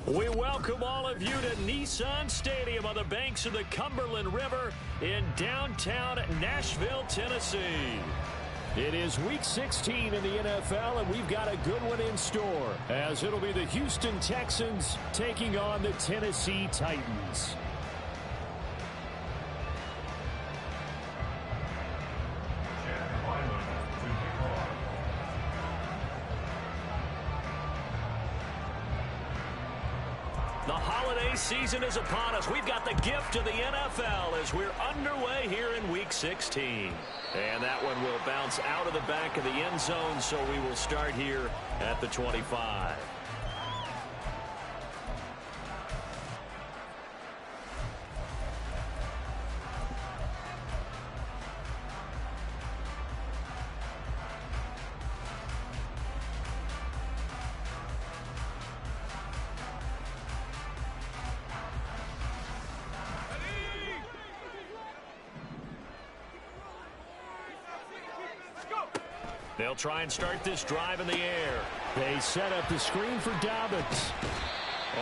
We welcome all of you to Nissan Stadium on the banks of the Cumberland River in downtown Nashville, Tennessee. It is Week 16 in the NFL, and we've got a good one in store, as it'll be the Houston Texans taking on the Tennessee Titans. The holiday season is upon us. We've got the gift of the NFL as we're underway here in Week 16. And that one will bounce out of the back of the end zone, so we will start here at the 25. They'll try and start this drive in the air. They set up the screen for Dobbins.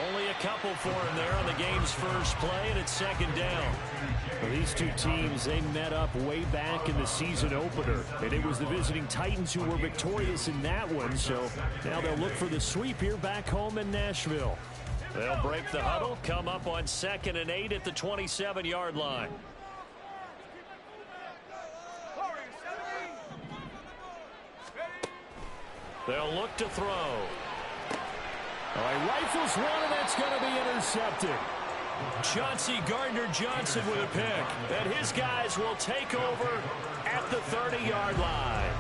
Only a couple for him there on the game's first play, and it's second down. Well, these two teams, they met up way back in the season opener, and it was the visiting Titans who were victorious in that one, so now they'll look for the sweep here back home in Nashville. They'll break the huddle, come up on 2nd and 8 at the 27-yard line. They'll look to throw. All right, rifles one, and that's going to be intercepted. Chauncey Gardner-Johnson with a pick. And his guys will take over at the 30-yard line.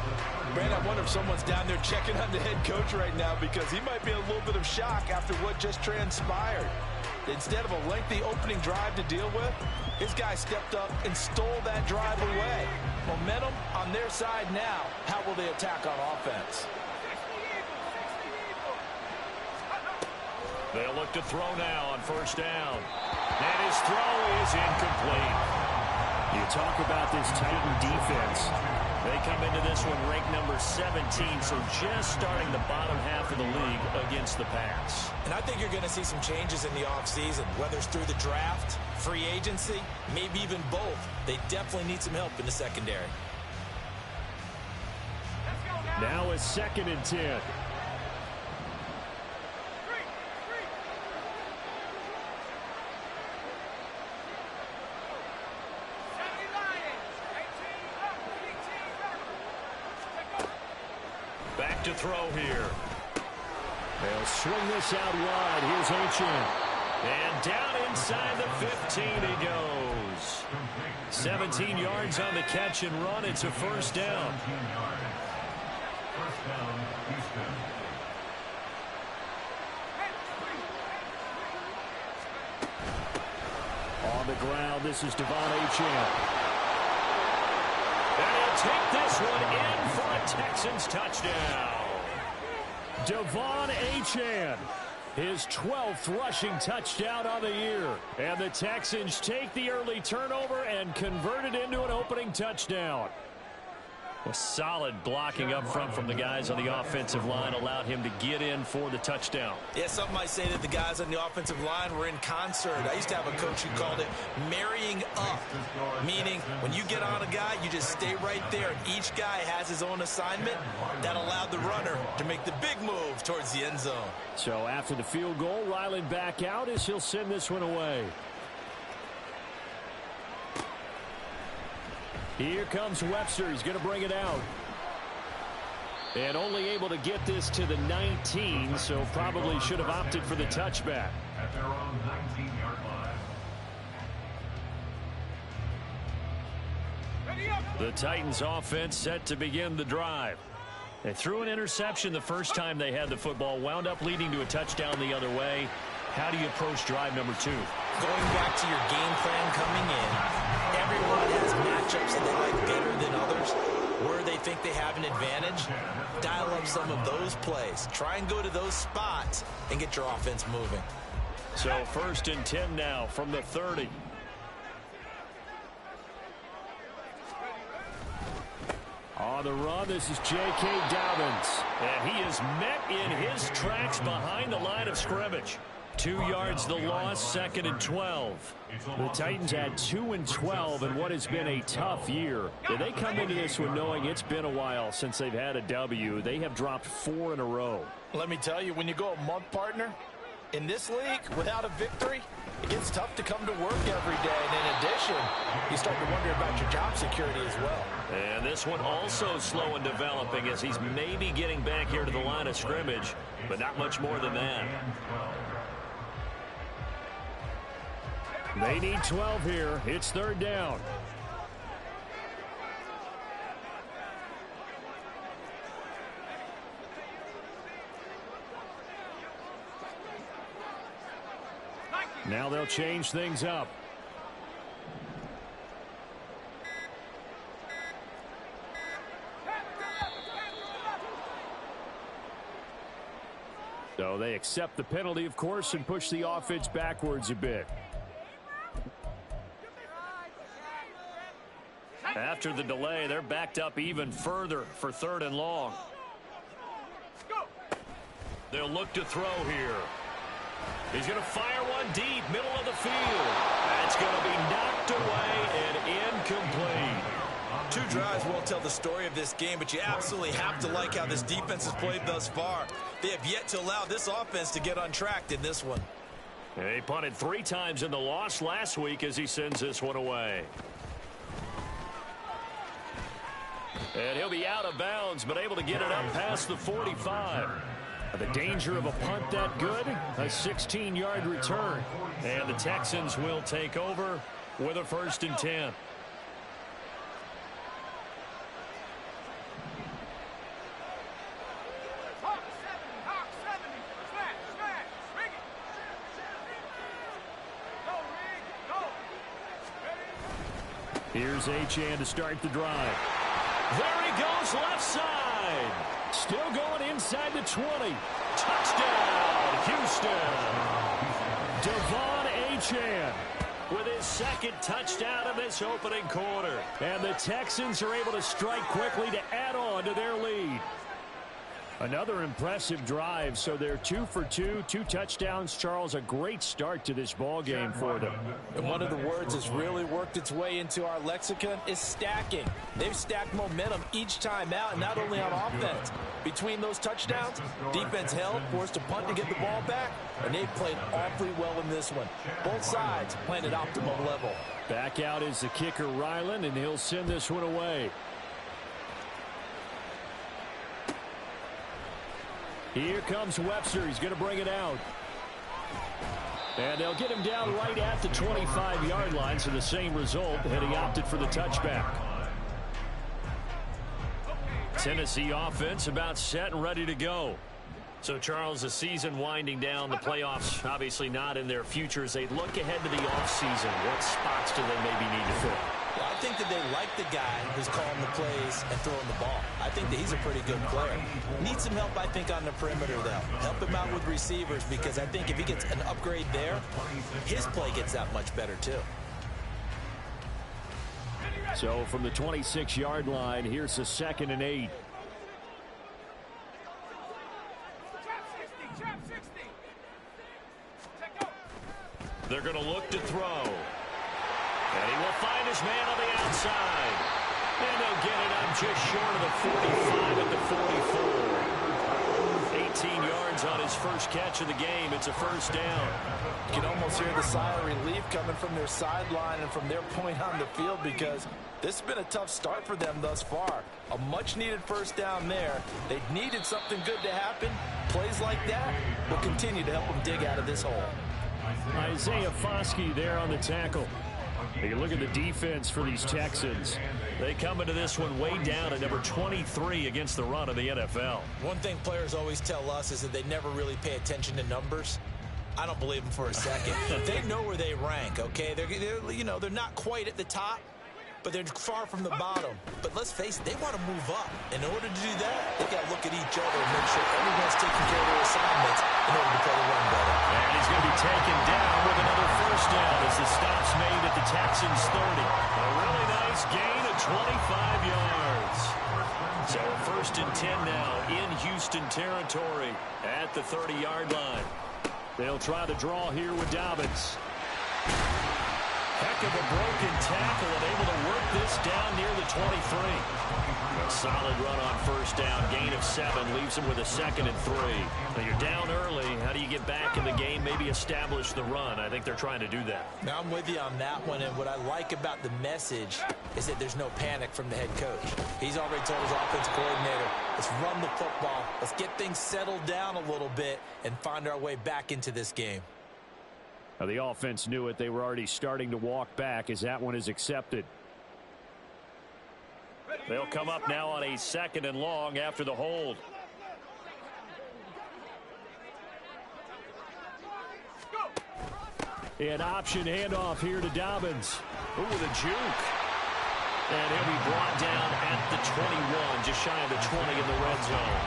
Brandon, I wonder if someone's down there checking on the head coach right now, because he might be in a little bit of shock after what just transpired. Instead of a lengthy opening drive to deal with, his guy stepped up and stole that drive away. Momentum on their side now. How will they attack on offense? They'll look to throw now on first down. And his throw is incomplete. You talk about this Titan defense. They come into this one ranked number 17, so just starting the bottom half of the league against the pass. And I think you're going to see some changes in the offseason, whether it's through the draft, free agency, maybe even both. They definitely need some help in the secondary. Now it's 2nd and 10. Back to throw here. They'll swing this out wide. Here's Achane. And down inside the 15 he goes. 17 yards on the catch and run. It's a first down. On the ground, this is Devon Achane. And he'll take this one in for a Texans touchdown. Devon Achane, his 12th rushing touchdown on the year. And the Texans take the early turnover and convert it into an opening touchdown. A solid blocking up front from the guys on the offensive line allowed him to get in for the touchdown. Yeah, some might say that the guys on the offensive line were in concert. I used to have a coach who called it marrying up, meaning when you get on a guy, you just stay right there. And each guy has his own assignment. That allowed the runner to make the big move towards the end zone. So after the field goal, Ryland back out as he'll send this one away. Here comes Webster. He's going to bring it out. And only able to get this to the 19, so probably should have opted for the touchback. At their own 19-yard line. The Titans offense set to begin the drive. They threw an interception the first time they had the football, wound up leading to a touchdown the other way. How do you approach drive number 2? Going back to your game plan coming in, everyone has matchups that they like better than others. Where they think they have an advantage, dial up some of those plays. Try and go to those spots and get your offense moving. So 1st and 10 now from the 30. On the run, this is J.K. Dobbins. And he is met in his tracks behind the line of scrimmage. 2 yards the loss, 2nd and 12. The Titans had 2 and 12 in what has been a tough year. They come into this one knowing it's been a while since they've had a W. They have dropped 4 in a row. Let me tell you, when you go a month, partner, in this league, without a victory, it gets tough to come to work every day. And in addition, you start to wonder about your job security as well. And this one also slow in developing as he's maybe getting back here to the line of scrimmage, but not much more than that. They need 12 here. It's 3rd down. Now they'll change things up. So they accept the penalty, of course, and push the offense backwards a bit. After the delay, they're backed up even further for 3rd and long. They'll look to throw here. He's going to fire one deep, middle of the field. That's going to be knocked away and incomplete. 2 drives won't tell the story of this game, but you absolutely have to like how this defense has played thus far. They have yet to allow this offense to get untracked in this one. He punted 3 times in the loss last week as he sends this one away. And he'll be out of bounds, but able to get it up past the 45. The danger of a punt that good, a 16-yard return. And the Texans will take over with a 1st and 10. Here's Achane to start the drive. There he goes, left side. Still going inside the 20. Touchdown, Houston. Devon Achane with his 2nd touchdown of this opening quarter. And the Texans are able to strike quickly to add on to their lead. Another impressive drive, so they're 2 for 2, 2 touchdowns. Charles, a great start to this ball game for them. And one of the words that's really worked its way into our lexicon is stacking. They've stacked momentum each time out, and not only on offense. Between those touchdowns, defense held, forced a punt to get the ball back, and they've played awfully well in this one. Both sides playing at optimal level. Back out is the kicker, Ryland, and he'll send this one away. Here comes Webster. He's going to bring it out. And they'll get him down right at the 25-yard line, so the same result, and he opted for the touchback. Tennessee offense about set and ready to go. So, Charles, the season winding down, the playoffs obviously not in their future. As they look ahead to the offseason, what spots do they maybe need to fill? Well, I think that they like the guy who's calling the plays and throwing the ball. I think that he's a pretty good player. Needs some help, I think, on the perimeter, though. Help him out with receivers, because I think if he gets an upgrade there, his play gets that much better, too. So, from the 26-yard line, here's the 2nd and 8. They're going to look to throw. And he will find his man on the outside. And they'll get it up just short of the 45 at the 44. 18 yards on his first catch of the game. It's a 1st down. You can almost hear the sigh of relief coming from their sideline and from their point on the field, because this has been a tough start for them thus far. A much-needed 1st down there. They needed something good to happen. Plays like that will continue to help them dig out of this hole. Isaiah Foskey there on the tackle. You look at the defense for these Texans. They come into this one way down at number 23 against the run of the NFL. One thing players always tell us is that they never really pay attention to numbers. I don't believe them for a second. They know where they rank, okay? They're not quite at the top, but they're far from the bottom. But let's face it, they want to move up. In order to do that, they got to look at each other and make sure everyone's taking care of their assignments in order to play the run better. And he's going to be taken down with another 1st down as the stop's made at the Texans 30. A really nice gain of 25 yards. So 1st and 10 now in Houston territory at the 30-yard line. They'll try the draw here with Dobbins. Heck of a broken tackle and able to work this down near the 23. A solid run on first down. Gain of 7 leaves them with a 2nd and 3. Now you're down early. How do you get back in the game? Maybe establish the run. I think they're trying to do that. Now I'm with you on that one, and what I like about the message is that there's no panic from the head coach. He's already told his offensive coordinator, let's run the football. Let's get things settled down a little bit and find our way back into this game. Now the offense knew it. They were already starting to walk back as that one is accepted. They'll come up now on a 2nd and long after the hold. An option handoff here to Dobbins. Ooh, the juke. And he'll be brought down at the 21, just shy of the 20 in the red zone.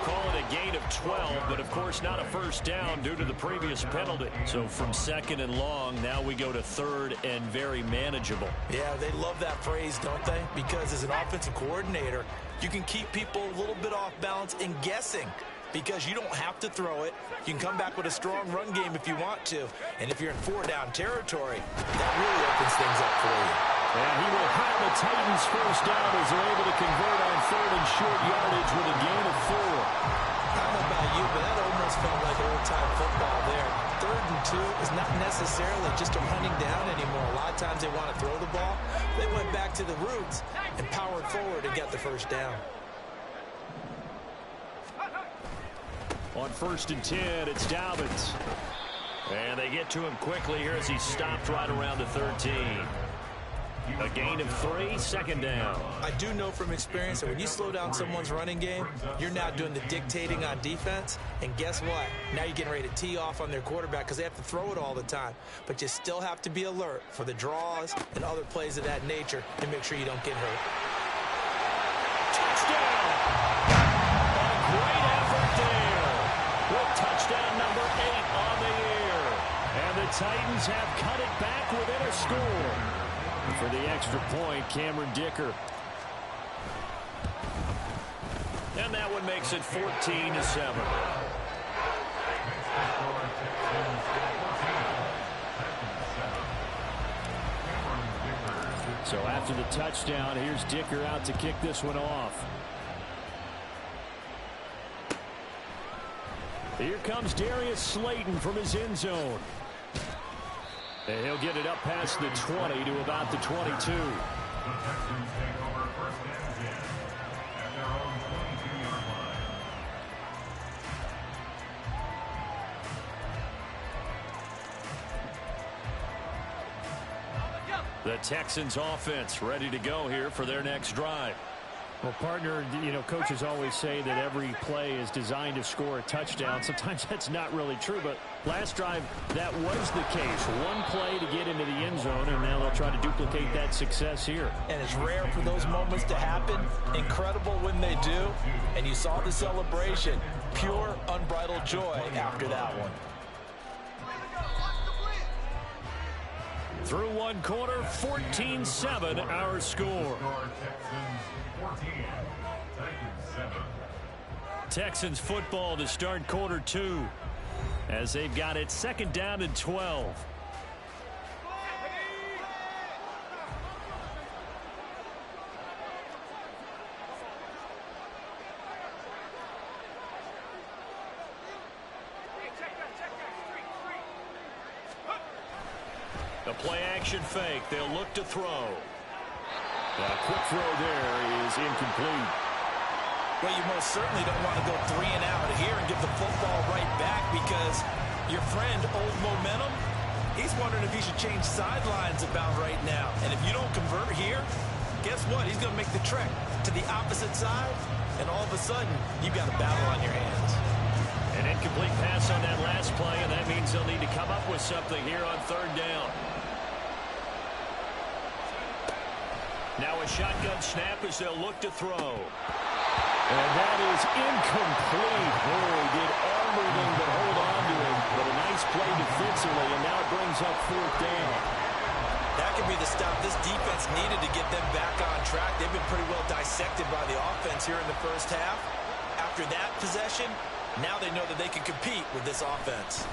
Call it a gain of 12, but of course not a first down due to the previous penalty. So from 2nd and long, now we go to 3rd and very manageable. Yeah, they love that phrase, don't they? Because as an offensive coordinator, you can keep people a little bit off balance and guessing. Because you don't have to throw it. You can come back with a strong run game if you want to. And if you're in 4-down territory, that really opens things up for you. And he will have the Titans first down as they're able to convert on 3rd and short yardage with a gain of 4. I don't know about you, but that almost felt like old-time football there. 3rd and 2 is not necessarily just a hunting down anymore. A lot of times they want to throw the ball. They went back to the roots and powered forward and got the first down. On 1st and 10, it's Dobbins. And they get to him quickly here as he stopped right around the 13. A gain of 3, 2nd down. I do know from experience that when you slow down someone's running game, you're now doing the dictating on defense. And guess what? Now you're getting ready to tee off on their quarterback because they have to throw it all the time. But you still have to be alert for the draws and other plays of that nature to make sure you don't get hurt. Touchdown! A great effort there. With touchdown number 8 on the year. And the Titans have cut it back within a score. For the extra point, Cameron Dicker. And that one makes it 14-7. So after the touchdown, here's Dicker out to kick this one off. Here comes Darius Slayton from his end zone. And he'll get it up past the 20 to about the 22. The Texans offense ready to go here for their next drive. Well, partner, you know, coaches always say that every play is designed to score a touchdown. Sometimes that's not really true, but last drive, that was the case. One play to get into the end zone, and now they'll try to duplicate that success here. And it's rare for those moments to happen. Incredible when they do. And you saw the celebration. Pure, unbridled joy after that one. Through one quarter, 14-7 our score. Texans football to start quarter 2 as they've got it 2nd down and 12. The play action fake. They'll look to throw. A quick throw there is incomplete. Well, you most certainly don't want to go 3 and out here and give the football right back because your friend, Old Momentum, he's wondering if he should change sidelines about right now. And if you don't convert here, guess what? He's going to make the trek to the opposite side, and all of a sudden, you've got a battle on your hands. An incomplete pass on that last play, and that means they'll need to come up with something here on 3rd down. Now a shotgun snap as they'll look to throw. And that is incomplete. Boy, did everything but hold on to him. But a nice play defensively, and now it brings up 4th down. That could be the stop this defense needed to get them back on track. They've been pretty well dissected by the offense here in the first half. After that possession, Now they know that they can compete with this offense.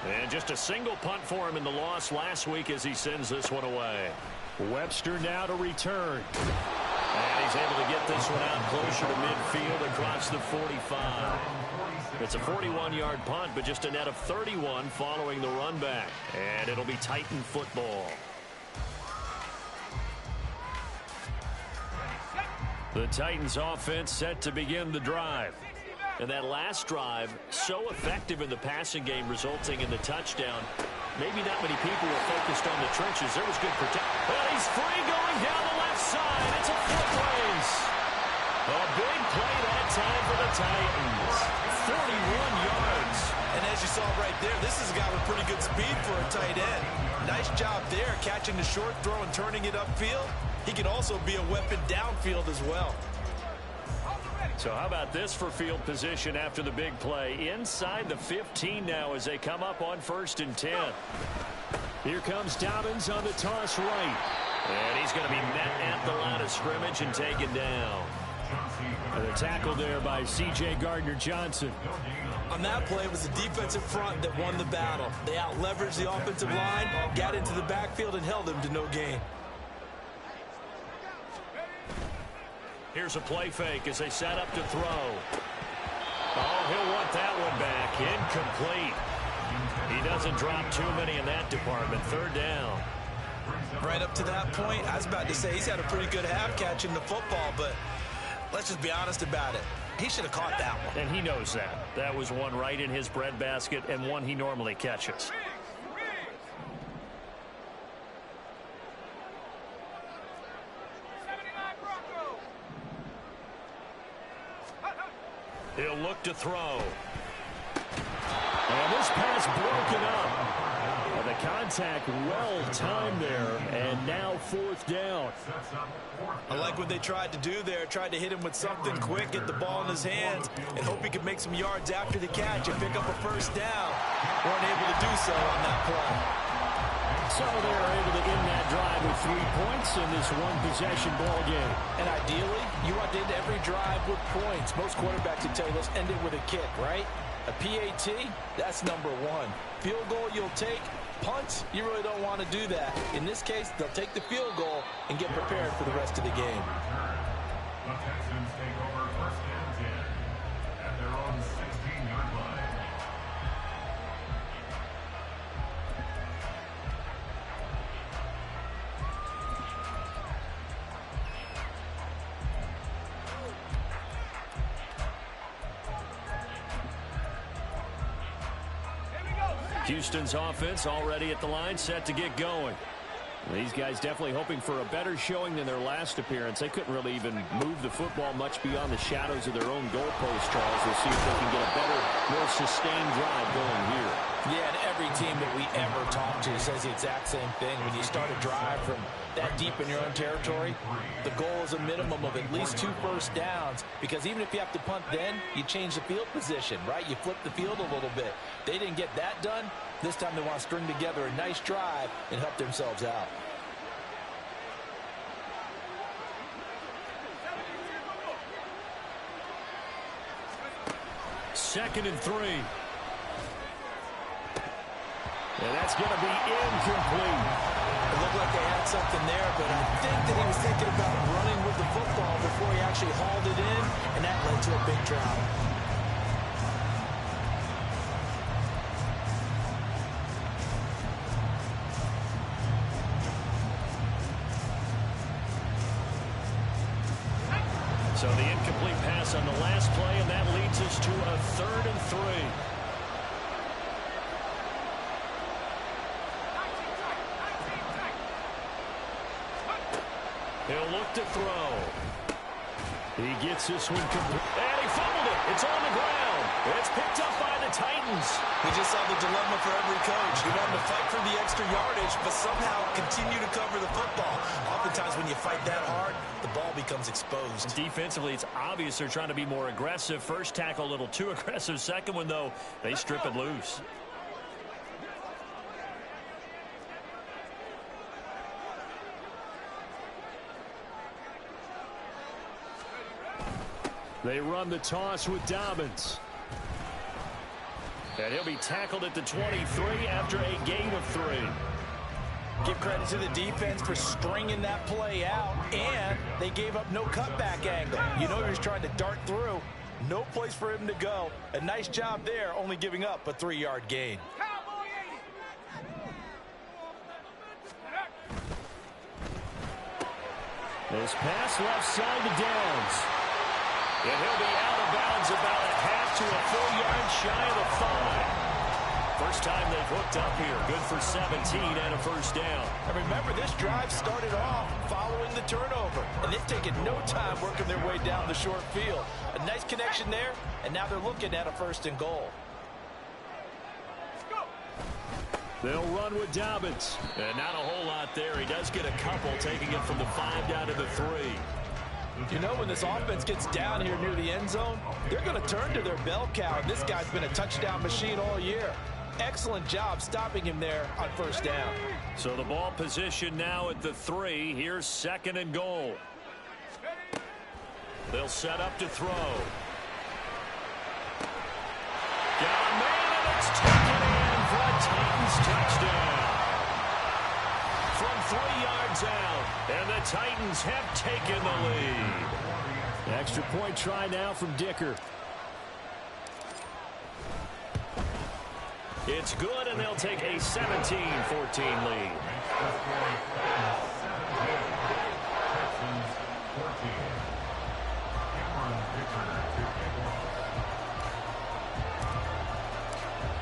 And just a single punt for him in the loss last week as he sends this one away. Webster now to return. And he's able to get this one out closer to midfield across the 45. It's a 41-yard punt, but just a net of 31 following the run back. And it'll be Titan football. The Titans offense set to begin the drive. And that last drive, so effective in the passing game, resulting in the touchdown. Maybe not many people were focused on the trenches. There was good protection. But he's free going down the left side. It's a foot race. A big play that time for the Titans. 41 yards. And as you saw right there, this is a guy with pretty good speed for a tight end. Nice job there, catching the short throw and turning it upfield. He can also be a weapon downfield as well. So how about this for field position after the big play? Inside the 15 now as they come up on 1st and 10. Here comes Dobbins on the toss right. And he's going to be met at the line of scrimmage and taken down. And the tackle there by C.J. Gardner-Johnson. On that play, it was the defensive front that won the battle. They out-leveraged the offensive line, got into the backfield, and held him to no gain. Here's a play fake as they set up to throw. Oh, he'll want that one back. Incomplete. He doesn't drop too many in that department. 3rd down. Right up to that point, I was about to say he's had a pretty good half catching the football, but let's just be honest about it. He should have caught that one. And he knows that. That was one right in his breadbasket and one he normally catches. He'll look to throw. And this pass broken up. And the contact well timed there. And now 4th down. I like what they tried to do there. Tried to hit him with something quick, get the ball in his hands, and hope he could make some yards after the catch and pick up a 1st down. Weren't able to do so on that play. So they are able to end that drive with 3 points in this one-possession ball game. And ideally, you want to end every drive with points. Most quarterbacks would tell you, let's end it with a kick, right? A PAT, that's number 1. Field goal you'll take. Punts, you really don't want to do that. In this case, they'll take the field goal and get prepared for the rest of the game. The Texans take over 1st and 10 at their own 16-yard line. Houston's offense already at the line, set to get going. These guys definitely hoping for a better showing than their last appearance. They couldn't really even move the football much beyond the shadows of their own goalpost, Charles. We'll see if they can get a better, more sustained drive going here. Yeah, and every team that we ever talk to says the exact same thing. When you start a drive from that deep in your own territory, the goal is a minimum of at least 2 first downs, because even if you have to punt then, you change the field position, right? You flip the field a little bit. They didn't get that done. This time they want to string together a nice drive and help themselves out. Second and 3. And that's going to be incomplete. It looked like they had something there, but I think that he was thinking about running with the football before he actually hauled it in, and that led to a big drop. So the incomplete pass on the last play, and that leads us to a 3rd and 3. He'll look to throw. He gets this one complete. And he fumbled it. It's on the ground. It's picked up by the Titans. We just saw the dilemma for every coach. You want to fight for the extra yardage, but somehow continue to cover the football. Oftentimes when you fight that hard, the ball becomes exposed. Defensively, it's obvious they're trying to be more aggressive. First tackle a little too aggressive. Second one, though, they strip it loose. They run the toss with Dobbins. And he'll be tackled at the 23 after a gain of 3. Give credit to the defense for stringing that play out, and they gave up no cutback angle. You know he was trying to dart through. No place for him to go. A nice job there, only giving up a 3-yard gain. This pass left side to Downs. And he'll be out of bounds about a half to a full yard shy of the 5. First time they've hooked up here. Good for 17 and a first down. And remember, this drive started off following the turnover. And they've taken no time working their way down the short field. A nice connection there, and now they're looking at a 1st and goal. They'll run with Dobbins. And not a whole lot there. He does get a couple, taking it from the 5 down to the 3. You know, when this offense gets down here near the end zone, they're going to turn to their bell cow. And this guy's been a touchdown machine all year. Excellent job stopping him there on 1st down. So the ball position now at the 3. Here's 2nd and goal. They'll set up to throw. Got a man, and it's taken in for a Titans touchdown. From 3 yards out, and the Titans have taken the lead. Extra point try now from Dicker. It's good, and they'll take a 17-14 lead.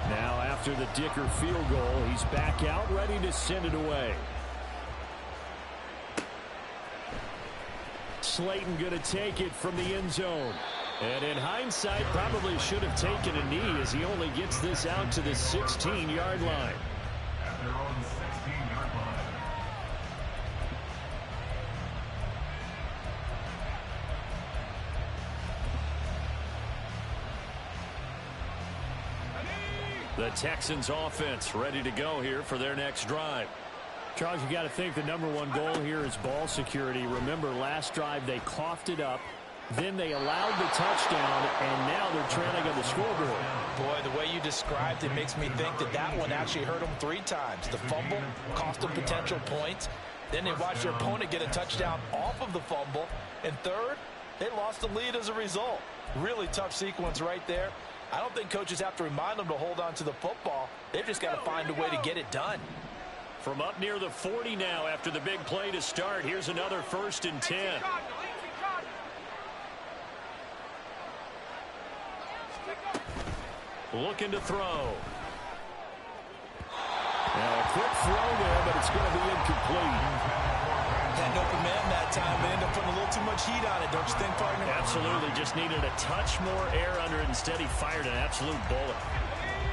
Now after the Dicker field goal, he's back out, ready to send it away. Slayton going to take it from the end zone. And in hindsight, probably should have taken a knee as he only gets this out to the 16-yard line. At their own 16-yard line. The Texans offense ready to go here for their next drive. Charles, you got to think the #1 goal here is ball security. Remember, last drive they coughed it up. Then they allowed the touchdown, and now they're trailing on the scoreboard. Boy, the way you described it makes me think that that one actually hurt them 3 times. The fumble cost them potential points. Then they watched their opponent get a touchdown off of the fumble. And third, they lost the lead as a result. Really tough sequence right there. I don't think coaches have to remind them to hold on to the football. They've just got to find a way to get it done. From up near the 40 now after the big play to start, here's another 1st and 10. Looking to throw. Now a quick throw there, but it's going to be incomplete. Had an open man that time, but ended up putting a little too much heat on it, don't you think, partner? Absolutely. Just needed a touch more air under it. Instead, he fired an absolute bullet.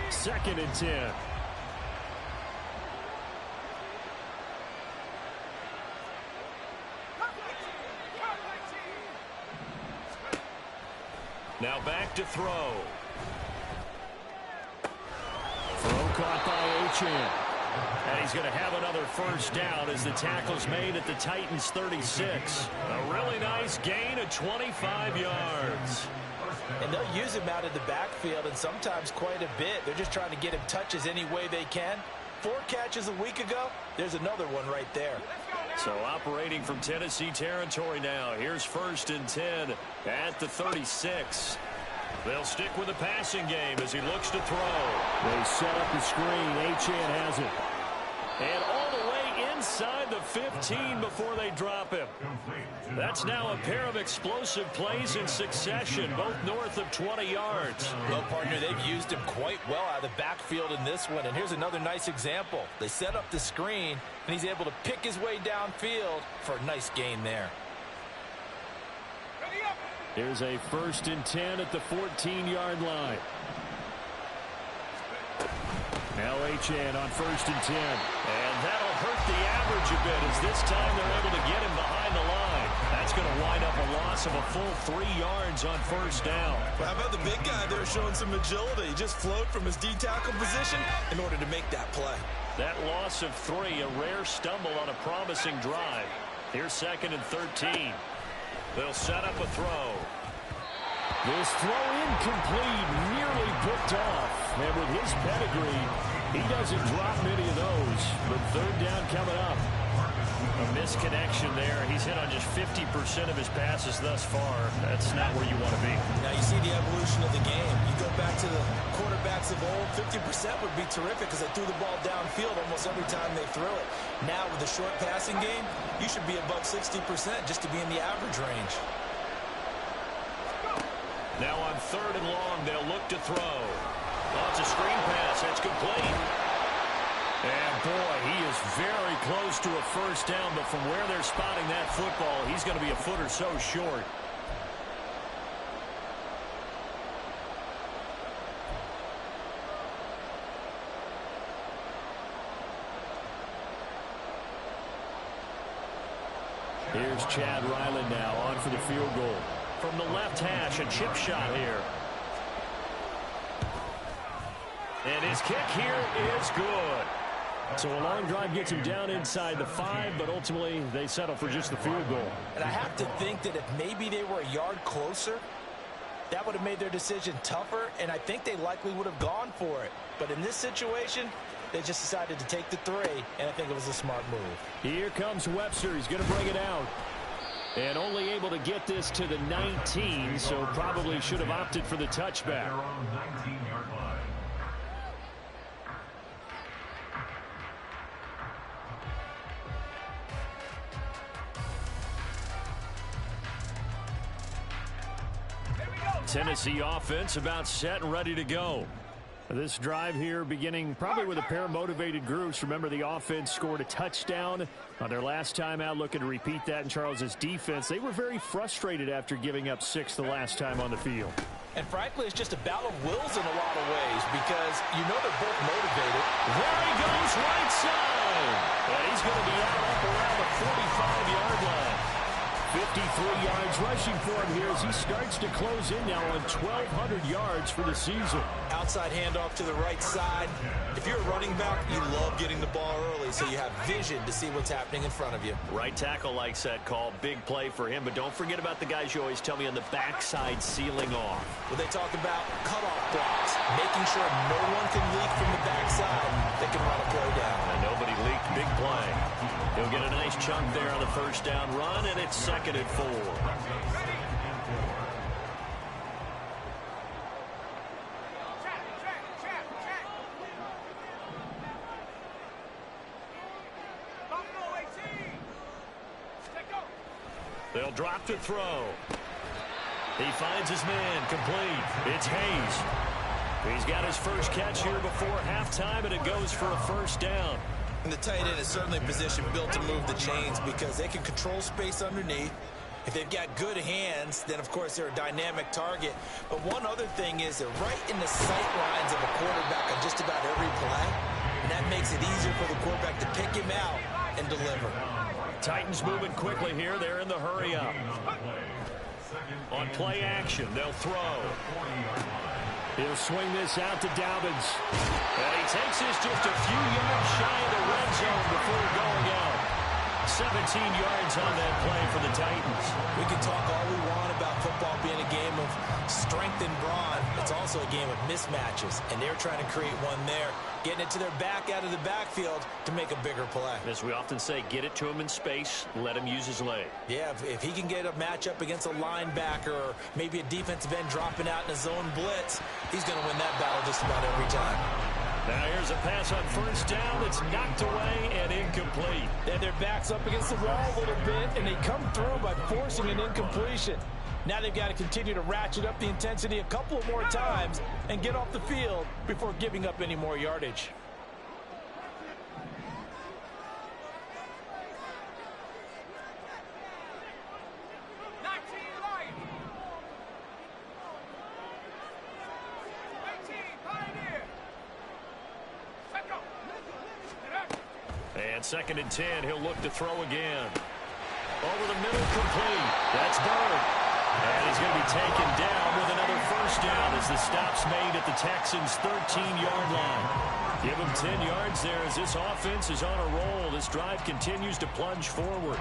2nd and 10. Now back to throw. Throw caught by Achane. And he's going to have another 1st down as the tackle's made at the Titans 36. A really nice gain of 25 yards. And they'll use him out in the backfield, and sometimes quite a bit. They're just trying to get him touches any way they can. 4 catches a week ago. There's another one right there. So operating from Tennessee territory now. Here's 1st and 10 at the 36. They'll stick with the passing game as he looks to throw. They set up the screen. Achane has it. And all the way inside the 15 before they drop him. That's now a pair of explosive plays in succession, both north of 20 yards. Well, partner, they've used him quite well out of the backfield in this one. And here's another nice example. They set up the screen, and he's able to pick his way downfield for a nice gain there. Here's a 1st and 10 at the 14-yard line. Now Achane on 1st and 10. And that'll hurt the average a bit as this time they're able to get him behind the line. That's going to wind up a loss of a full 3 yards on 1st down. Well, how about the big guy there showing some agility? He just flowed from his D-tackle position in order to make that play. That loss of 3, a rare stumble on a promising drive. Here's 2nd and 13. They'll set up a throw. This throw incomplete, nearly picked off. And with his pedigree, he doesn't drop many of those. But third down coming up. A misconnection there. He's hit on just 50% of his passes thus far. That's not where you want to be. Now you see the evolution of the game. You go back to the quarterbacks of old, 50% would be terrific because they threw the ball downfield almost every time they threw it. Now with the short passing game, you should be above 60% just to be in the average range. Now on third and long, they'll look to throw. Oh, it's a screen pass. That's complete. And boy, he is very close to a first down, but from where they're spotting that football, he's going to be a foot or so short. Here's Chad Ryland now on for the field goal. From the left hash, a chip shot here. And his kick here is good. So a long drive gets him down inside the 5, but ultimately they settle for just the field goal. And I have to think that if maybe they were a yard closer, that would have made their decision tougher, and I think they likely would have gone for it. But in this situation, they just decided to take the 3, and I think it was a smart move. Here comes Webster. He's going to bring it out. And only able to get this to the 19, so probably should have opted for the touchback. Tennessee offense about set and ready to go. This drive here beginning probably with a pair of motivated groups. Remember, the offense scored a touchdown on their last time out, looking to repeat that in Charles's defense. They were very frustrated after giving up 6 the last time on the field. And frankly, it's just a battle of wills in a lot of ways because you know they're both motivated. There he goes, right side. And he's going to be out up around the 45-yard line. 53 yards rushing for him here as he starts to close in now on 1,200 yards for the season. Outside handoff to the right side. If you're a running back, you love getting the ball early so you have vision to see what's happening in front of you. Right tackle likes that call. Big play for him, but don't forget about the guys you always tell me on the backside sealing off. Well, they talk about cutoff blocks, making sure no one can leak from the backside. They can run a play down. And nobody leaked. Big play. He'll get a nice chunk there on the first down run, and it's 2nd and 4. They'll drop to throw. He finds his man, complete. It's Hayes. He's got his first catch here before halftime, and it goes for a first down. And the tight end is certainly a position built to move the chains because they can control space underneath. If they've got good hands, then, of course, they're a dynamic target. But one other thing is they're right in the sight lines of a quarterback on just about every play. And that makes it easier for the quarterback to pick him out and deliver. Titans moving quickly here. They're in the hurry up. On play action, they'll throw. He'll swing this out to Dobbins. And he takes this just a few yards shy of the red zone before going out. 17 yards on that play for the Titans. We can talk all we want about football being a game of strength and brawn. It's also a game of mismatches, and they're trying to create one there, getting it to their back out of the backfield to make a bigger play. As we often say, get it to him in space, let him use his leg. Yeah, if he can get a matchup against a linebacker or maybe a defensive end dropping out in a zone blitz, he's going to win that battle just about every time. Now here's a pass on first down. It's knocked away and incomplete. And their back's up against the wall a little bit, and they come through by forcing an incompletion. Now they've got to continue to ratchet up the intensity a couple of more times and get off the field before giving up any more yardage. And 2nd and 10, he'll look to throw again. Over the middle, complete. That's Bird. And he's going to be taken down with another first down as the stop's made at the Texans' 13-yard line. Give him 10 yards there as this offense is on a roll. This drive continues to plunge forward.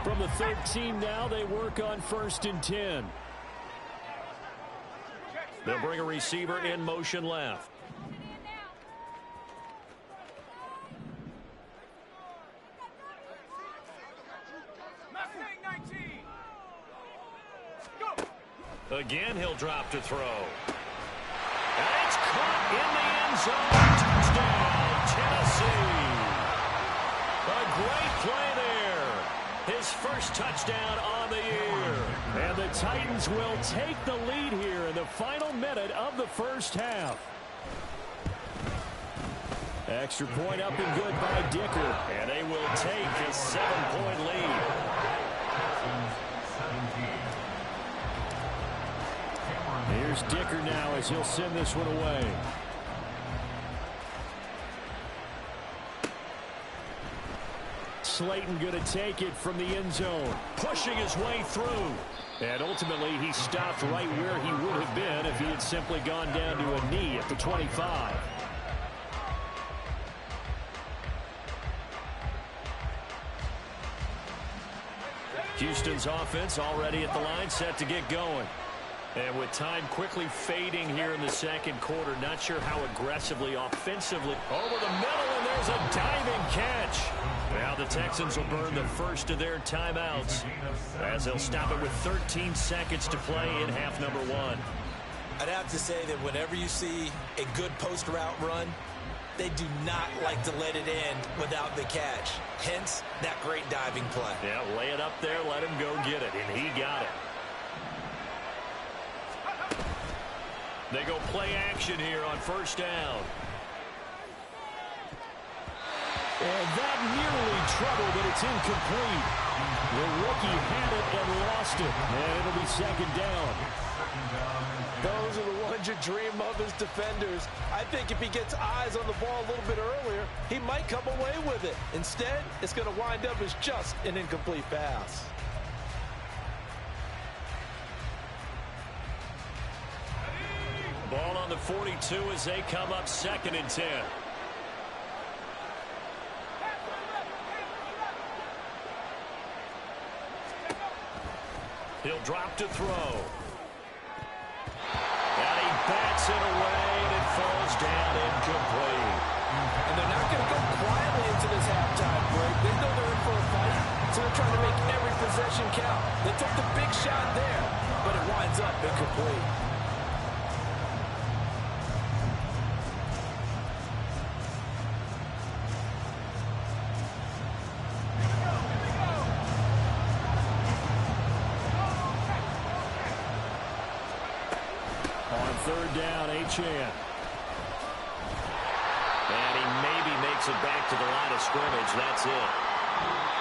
From the 13 now, they work on 1st and 10. They'll bring a receiver in motion left. Again, he'll drop to throw. And it's caught in the end zone. Touchdown, Tennessee. A great play there. His first touchdown on the year. And the Titans will take the lead here in the final minute of the first half. Extra point up and good by Dicker. And they will take a 7-point lead. Here's Dicker now as he'll send this one away. Slayton going to take it from the end zone, pushing his way through. And ultimately, he stopped right where he would have been if he had simply gone down to a knee at the 25. Houston's offense already at the line, set to get going. And with time quickly fading here in the second quarter, not sure how aggressively, offensively. Over the middle, and there's a diving catch. Now the Texans will burn the first of their timeouts as they'll stop it with 13 seconds to play in half number one. I'd have to say that whenever you see a good post route run, they do not like to let it end without the catch. Hence, that great diving play. Yeah, lay it up there, let him go get it, and he got it. They go play action here on first down. And that nearly trouble, but it's incomplete. The rookie had it and lost it. And it'll be second down. Those are the ones you dream of as defenders. I think if he gets eyes on the ball a little bit earlier, he might come away with it. Instead, it's going to wind up as just an incomplete pass. Ball on the 42 as they come up second and 10. He'll drop to throw. And he bats it away, and it falls down incomplete. And they're not going to go quietly into this halftime break. They know they're in for a fight, so they're trying to make every possession count. They took the big shot there, but it winds up incomplete. Third down, Achane. And he maybe makes it back to the line of scrimmage. That's it.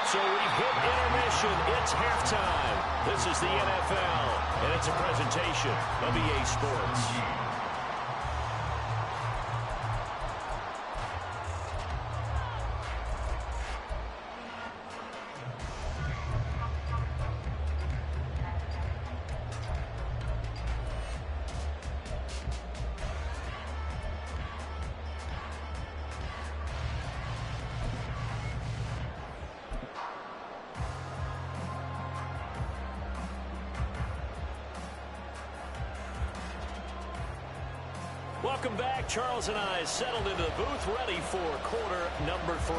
So we've hit intermission. It's halftime. This is the NFL, and it's a presentation of EA Sports. Welcome back. Charles and I settled into the booth, ready for quarter number 3.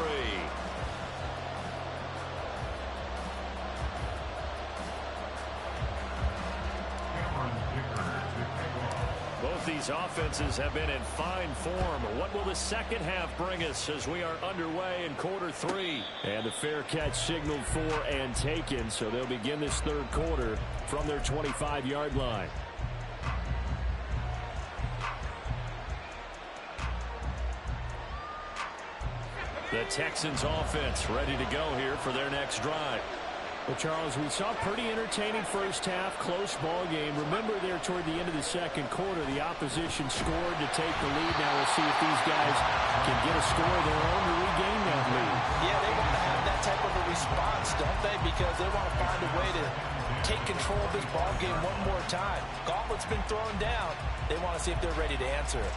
Both these offenses have been in fine form. What will the second half bring us as we are underway in quarter 3? And the fair catch signaled for and taken, so they'll begin this third quarter from their 25-yard line. The Texans offense ready to go here for their next drive. Well, Charles, we saw a pretty entertaining first half, close ball game. Remember there toward the end of the second quarter, the opposition scored to take the lead. Now we'll see if these guys can get a score of their own to regain that lead. Yeah, they want to have that type of a response, don't they? Because they want to find a way to take control of this ball game one more time. Gauntlet's been thrown down. They want to see if they're ready to answer it.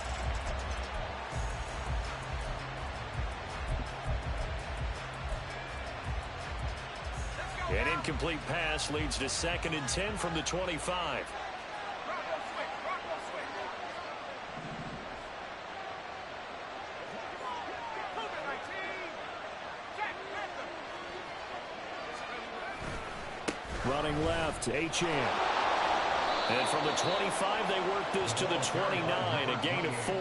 An incomplete pass leads to 2nd and 10 from the 25. running left, Achane. And from the 25, they work this to the 29, a gain of 4.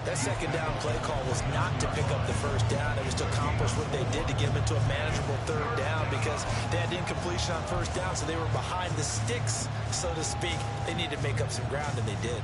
That second down play call was not to pick up the first down. It was to accomplish what they did to get them into a manageable third down because they had incompletion on first down, so they were behind the sticks, so to speak. They needed to make up some ground, and they did.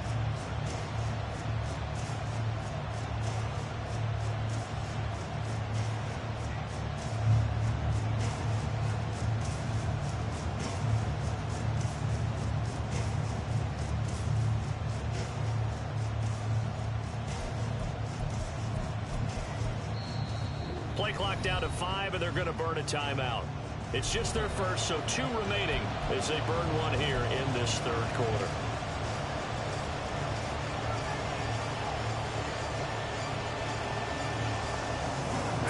Play clock down to 5, and they're going to burn a timeout. It's just their first, so 2 remaining as they burn one here in this third quarter.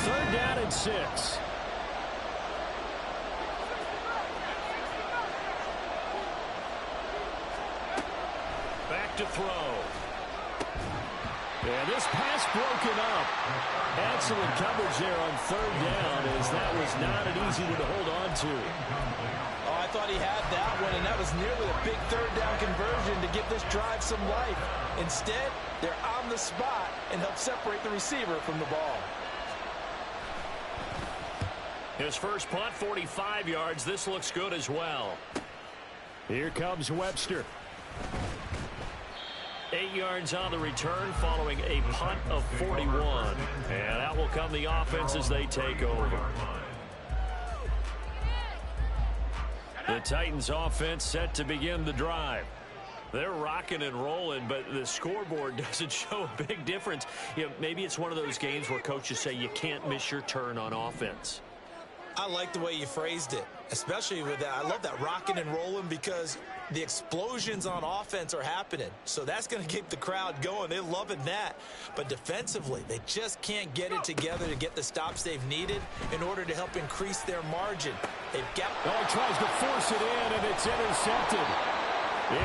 Third down and 6. Back to throw. And this pass broken up. Excellent coverage there on third down, as that was not an easy one to hold on to. Oh, I thought he had that one, and that was nearly a big third down conversion to give this drive some life. Instead, they're on the spot and help separate the receiver from the ball. His first punt, 45 yards. This looks good as well. Here comes Webster. 8 yards on the return following a punt of 41. And out will come the offense as they take over. The Titans offense set to begin the drive. They're rocking and rolling, but the scoreboard doesn't show a big difference. You know, maybe it's one of those games where coaches say you can't miss your turn on offense. I like the way you phrased it, especially with that. I love that rocking and rolling because the explosions on offense are happening. So that's going to keep the crowd going. They're loving that. But defensively, they just can't get it together to get the stops they've needed in order to help increase their margin. They've got... Oh, he tries to force it in, and it's intercepted.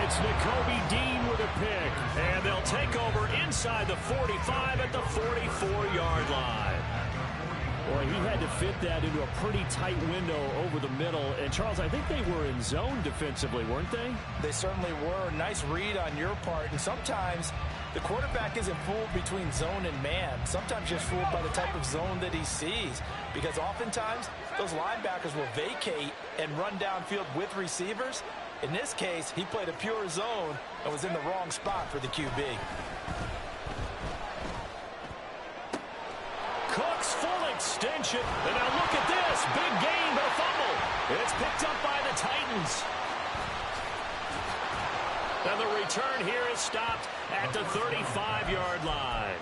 It's Nakobe Dean with a pick. And they'll take over inside the 45 at the 44-yard line. Boy, he had to fit that into a pretty tight window over the middle. And, Charles, I think they were in zone defensively, weren't they? They certainly were. Nice read on your part. And sometimes the quarterback isn't fooled between zone and man. Sometimes just fooled by the type of zone that he sees. Because oftentimes, those linebackers will vacate and run downfield with receivers. In this case, he played a pure zone and was in the wrong spot for the QB. Cooks full extension. And now look at this. Big gain, but a fumble. It's picked up by the Titans. And the return here is stopped at the 35-yard line.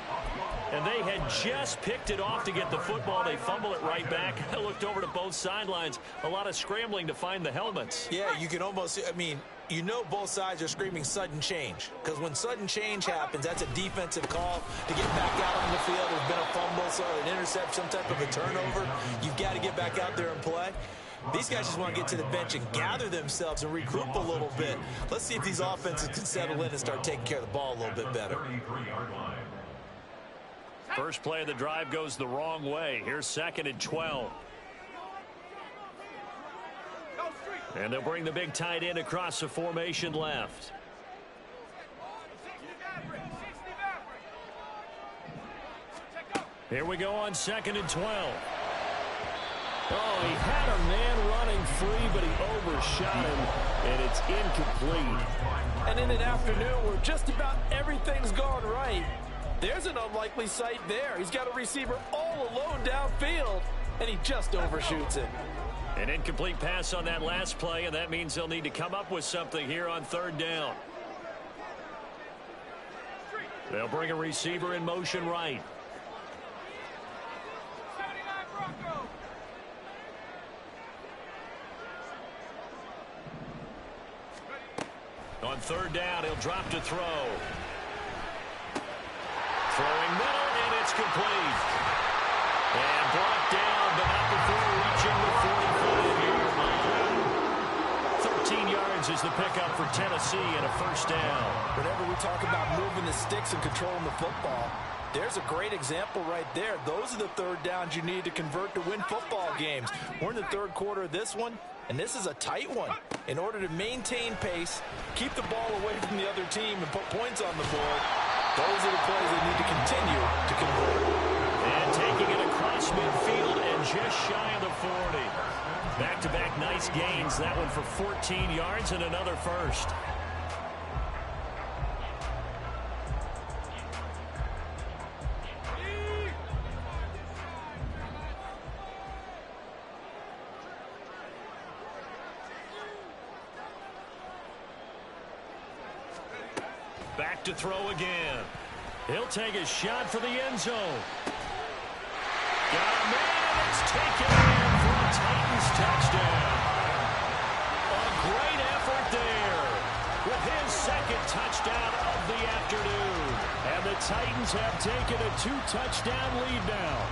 And they had just picked it off to get the football. They fumble it right back. I looked over to both sidelines. A lot of scrambling to find the helmets. Yeah, you can almost, I mean, you know both sides are screaming sudden change. Because when sudden change happens, that's a defensive call to get back out on the field. There's been a fumble, so an intercept, some type of a turnover. You've got to get back out there and play. These guys just want to get to the bench and gather themselves and regroup a little bit. Let's see if these offenses can settle in and start taking care of the ball a little bit better. First play of the drive goes the wrong way. Here's 2nd and 12. And they'll bring the big tight end across the formation left. Here we go on 2nd and 12. Oh, he had a man running free, but he overshot him, and it's incomplete. And in an afternoon where just about everything's gone right, there's an unlikely sight there. He's got a receiver all alone downfield, and he just overshoots it. An incomplete pass on that last play, and that means they'll need to come up with something here on 3rd down. They'll bring a receiver in motion right. On 3rd down, he'll drop to throw. Throwing middle, and it's complete. And brought down, but not before reaching the 45-yard line. 13 yards is the pickup for Tennessee and a first down. Whenever we talk about moving the sticks and controlling the football, there's a great example right there. Those are the 3rd downs you need to convert to win football games. We're in the 3rd quarter of this one. And this is a tight one. In order to maintain pace, keep the ball away from the other team, and put points on the board, those are the plays they need to continue to convert. And taking it across midfield and just shy of the 40. Back-to-back nice gains. That one for 14 yards and another first. Back to throw again. He'll take a shot for the end zone. Got a man. It's taken in for a Titans touchdown. A great effort there with his second touchdown of the afternoon. And the Titans have taken a 2-touchdown lead now.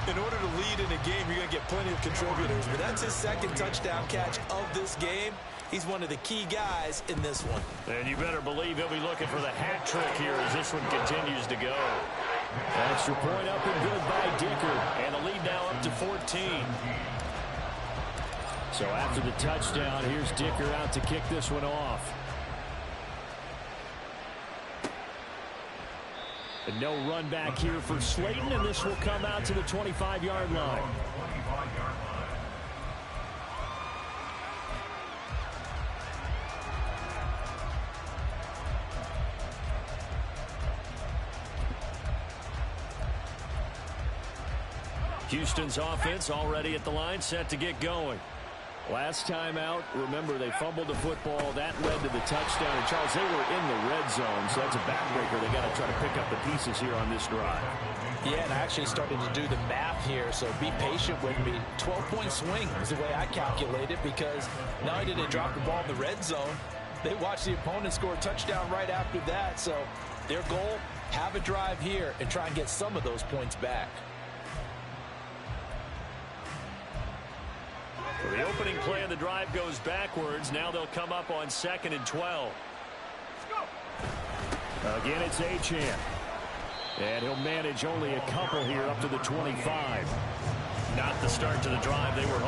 In order to lead in a game, you're going to get plenty of contributors. But that's his second touchdown catch of this game. He's one of the key guys in this one. And you better believe he'll be looking for the hat trick here as this one continues to go. Extra point up and good by Dicker. And the lead now up to 14. So after the touchdown, here's Dicker out to kick this one off. And no run back here for Slayton, and this will come out to the 25-yard line. Houston's offense already at the line, set to get going. Last time out, remember, they fumbled the football. That led to the touchdown. And, Charles, they were in the red zone, so that's a backbreaker. They got to try to pick up the pieces here on this drive. Yeah, and I actually started to do the math here, so be patient with me. 12-point swing is the way I calculate it, because not only did they drop the ball in the red zone, they watched the opponent score a touchdown right after that. So their goal, have a drive here and try and get some of those points back. The opening play of the drive goes backwards. Now they'll come up on 2nd and 12. Again, it's Achane. And he'll manage only a couple here up to the 25. Not the start to the drive they were hoping.